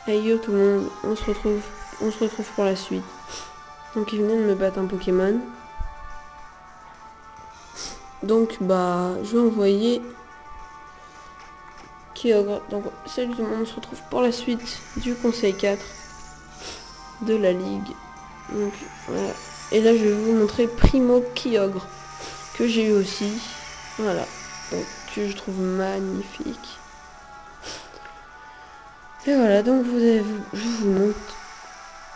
Hey yo tout le monde, on se retrouve pour la suite. Donc il venait de me battre un Pokémon. Donc bah je vais envoyer Kyogre. Donc salut tout le monde, on se retrouve pour la suite du conseil 4 de la ligue. Donc voilà. Et là je vais vous montrer Primo Kyogre que j'ai eu aussi. Voilà. Donc que je trouve magnifique. Et voilà, donc je vous montre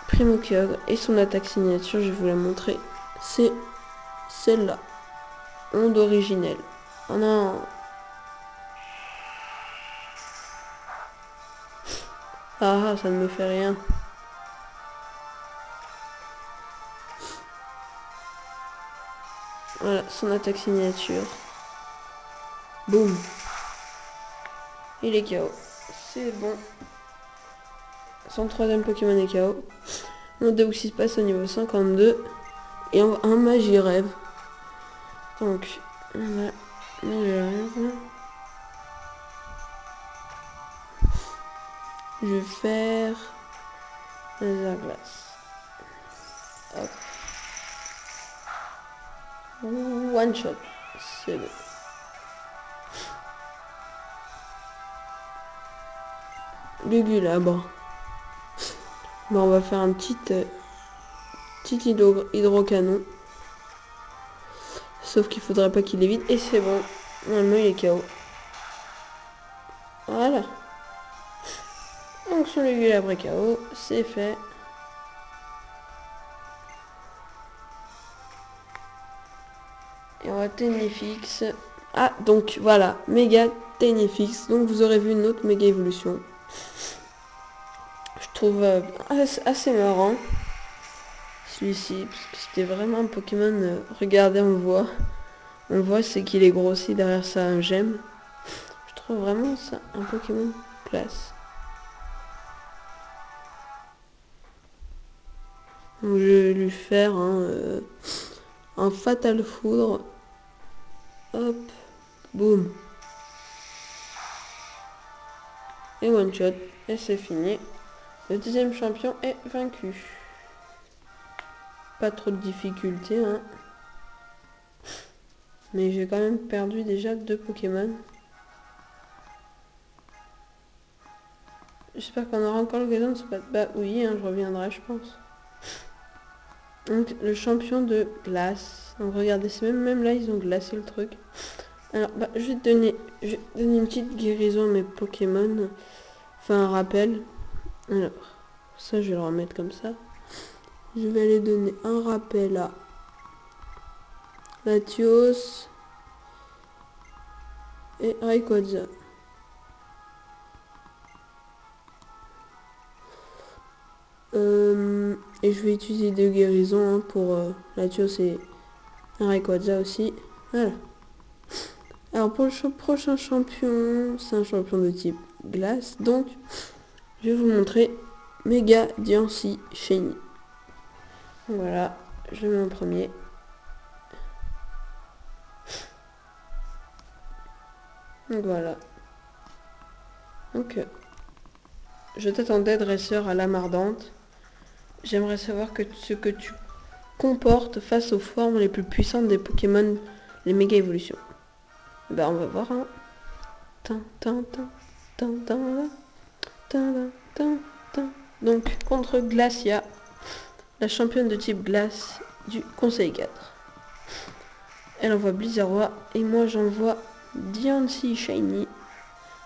Primo Kyogre et son attaque signature, je vais vous la montrer. C'est celle-là. Onde originelle. Oh non. Ah, ça ne me fait rien. Voilà, son attaque signature. Boum. Il est KO. C'est bon. Son troisième Pokémon est KO. Mon Deoxys passe au niveau 52. Et un Magirève. Donc, voilà. Je vais faire laser glace. Hop. One shot. C'est bon. Lugulabre. Bon, on va faire un petit hydrocanon. Sauf qu'il faudrait pas qu'il évite. Et c'est bon. Normalement, il est KO. Voilà. Donc, son Lugulabre est KO. C'est fait. Et on va Ténifix. Ah, donc voilà, méga Ténifix. Donc vous aurez vu une autre méga évolution. Je trouve assez marrant celui-ci, parce que c'était vraiment un Pokémon. Regardez, on voit, c'est qu'il est grossi derrière sa gemme. Je trouve vraiment ça un Pokémon classe. Donc, je vais lui faire un Fatal Foudre. Hop, boum. Et one shot. Et c'est fini. Le deuxième champion est vaincu. Pas trop de difficultés, hein. Mais j'ai quand même perdu déjà 2 Pokémon. J'espère qu'on aura encore l'occasion de se battre. Bah oui, hein, je reviendrai, je pense. Donc, le champion de glace. Donc, regardez, c'est même là, ils ont glacé le truc. Alors, bah, je vais te donner une petite guérison à mes Pokémon. Enfin, un rappel. Alors, ça, je vais le remettre comme ça. Je vais aller donner un rappel à Latios et Rayquaza. Et je vais utiliser deux guérisons, hein, pour Latios et Rayquaza aussi. Voilà. Alors pour le prochain champion, c'est un champion de type glace. Donc, je vais vous montrer Mega Diancie Shiny. Voilà, je mets en premier. Donc voilà. Donc, je t'attendais, dresseur à l'âme ardente. J'aimerais savoir ce que tu comportes face aux formes les plus puissantes des Pokémon, les méga évolutions. Bah, on va voir, hein. Donc, contre Glacia, la championne de type glace du Conseil 4. Elle envoie Blizzardwa et moi j'envoie Diancie Shiny.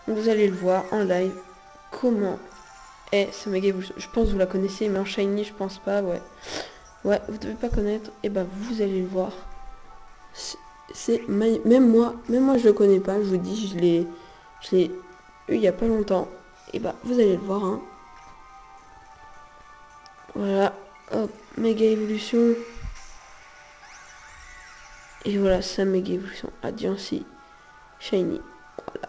Vous allez le voir en live comment est ce méga évolution. Je pense que vous la connaissez, mais en Shiny je pense pas, ouais. Ouais, vous devez pas connaître, et bah vous allez le voir. Même moi je le connais pas, je vous dis, je l'ai eu il y a pas longtemps. Et bah vous allez le voir, hein. Voilà, hop, méga évolution. Et voilà, sa méga évolution à Diancie Shiny. Voilà.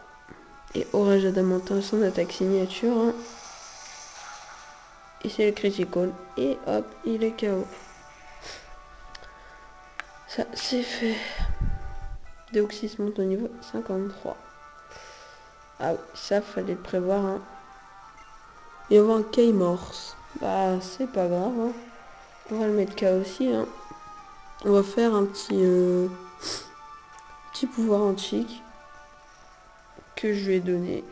Et Orage Adamantin, son attaque signature, hein. Et c'est le critical. Et hop, il est KO. Ça, c'est fait. Deoxys monte au niveau 53. Ah oui, ça, fallait le prévoir, hein. Et on voit un K-Morse. Bah c'est pas grave, hein. On va le mettre K aussi, hein. On va faire un petit pouvoir antique que je lui ai donné.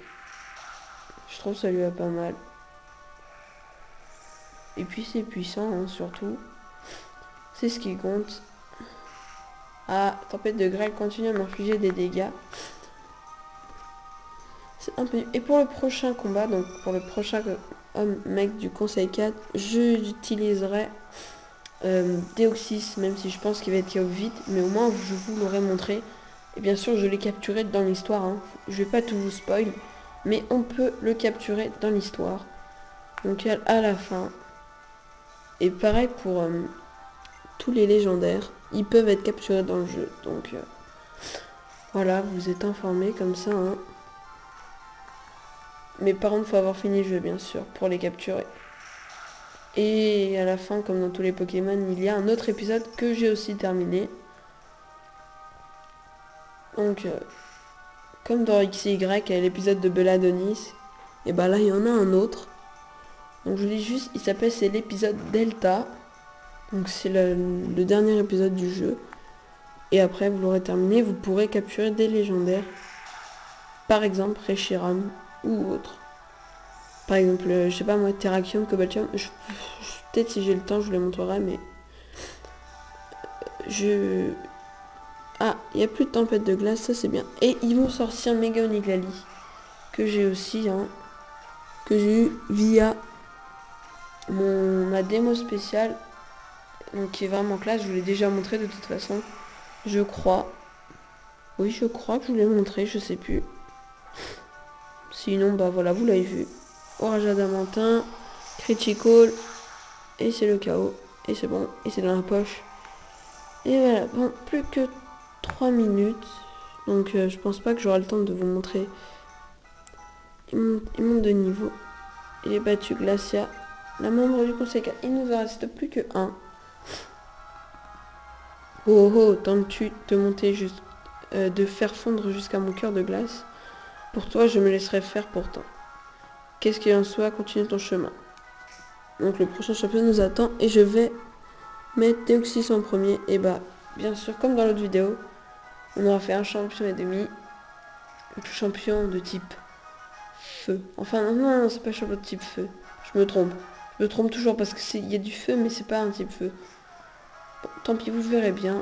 Je trouve que ça lui va pas mal. Et puis c'est puissant, hein, surtout. C'est ce qui compte. Ah, tempête de grêle continue à m'infliger des dégâts. C'est un peu... Et pour le prochain combat, donc pour le prochain mec du Conseil 4, j'utiliserai Deoxys, même si je pense qu'il va être KO vite, mais au moins je vous l'aurai montré. Et bien sûr, je l'ai capturé dans l'histoire, hein. Je vais pas tout vous spoil, mais on peut le capturer dans l'histoire. Donc à la fin. Et pareil pour tous les légendaires, ils peuvent être capturés dans le jeu. Donc voilà, vous êtes informés comme ça, hein. Mais par contre, il faut avoir fini le jeu, bien sûr, pour les capturer. Et à la fin, comme dans tous les Pokémon, il y a un autre épisode que j'ai aussi terminé. Donc, comme dans XY, il y a l'épisode de Beladonis, et bah là, il y en a un autre. Donc, je dis juste, il s'appelle, c'est l'épisode Delta. Donc, c'est le dernier épisode du jeu. Et après, vous l'aurez terminé, vous pourrez capturer des légendaires. Par exemple, Reshiram ou autre. Par exemple, je sais pas moi, Terrakium, Cobaltium. Peut-être si j'ai le temps, je vous les montrerai, mais Ah, il n'y a plus de tempête de glace, ça c'est bien. Et ils vont sortir Mega Oniglali, que j'ai aussi, hein, que j'ai eu via ma démo spéciale, donc qui est vraiment classe. Je vous l'ai déjà montré de toute façon, je crois. Oui, je crois que je vous l'ai montré, je sais plus. Sinon, bah voilà, vous l'avez vu. Orage adamantin, critical, et c'est le chaos. Et c'est bon, et c'est dans la poche. Et voilà, bon, plus que 3 minutes. Donc je pense pas que j'aurai le temps de vous montrer. Il monte de niveau. Il est battu Glacia, la membre du Conseil 4. Il nous en reste plus que un. Oh oh, tentes-tu de monter de faire fondre jusqu'à mon cœur de glace? Pour toi, je me laisserai faire pourtant. Qu'est-ce qu'il en soit, continue ton chemin. Donc le prochain champion nous attend et je vais mettre Deoxys en premier. Et bah, bien sûr, comme dans l'autre vidéo, on aura fait un champion et demi. Donc champion de type feu. Enfin, non, c'est pas champion de type feu. Je me trompe. Je me trompe toujours parce qu'il y a du feu, mais c'est pas un type feu. Bon, tant pis, vous verrez bien.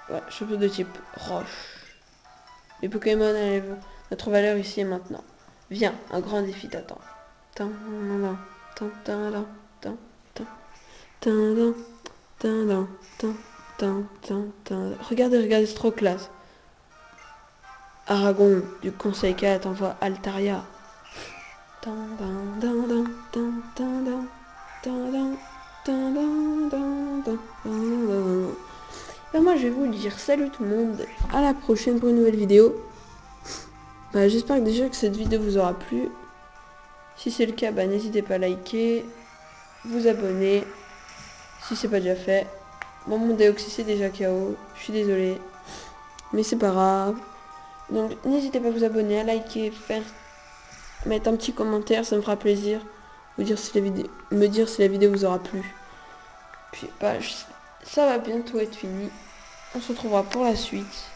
Voilà, champion de type roche. Les Pokémon, notre valeur ici et maintenant. Viens, un grand défi t'attend. Regardez, regardez, c'est trop classe. Aragon du Conseil 4 envoie Altaria. Ben moi je vais vous dire salut tout le monde, à la prochaine pour une nouvelle vidéo. J'espère déjà que cette vidéo vous aura plu. Si c'est le cas, n'hésitez pas à liker, vous abonner, si c'est pas déjà fait. Bon, mon Deoxys est déjà KO, je suis désolé, mais c'est pas grave. Donc n'hésitez pas à vous abonner, à liker, mettre un petit commentaire, ça me fera plaisir. Me dire si la vidéo vous aura plu. Puis ça va bientôt être fini. On se retrouvera pour la suite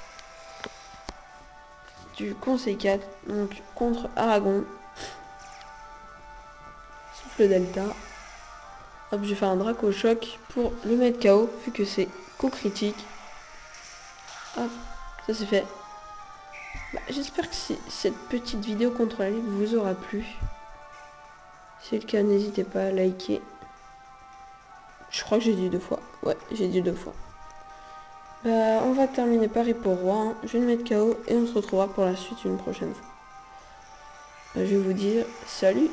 du Conseil 4, donc contre Aragon. Souffle Delta. Hop, je vais faire un Draco Choc pour le mettre KO, vu que c'est coup critique. Hop, ça c'est fait. J'espère que cette petite vidéo contre la ligue vous aura plu. Si c'est le cas, n'hésitez pas à liker. Je crois que j'ai dit 2 fois. Ouais, j'ai dit 2 fois. On va terminer pari pour roi, hein. Je vais le mettre KO et on se retrouvera pour la suite une prochaine fois. Je vais vous dire salut.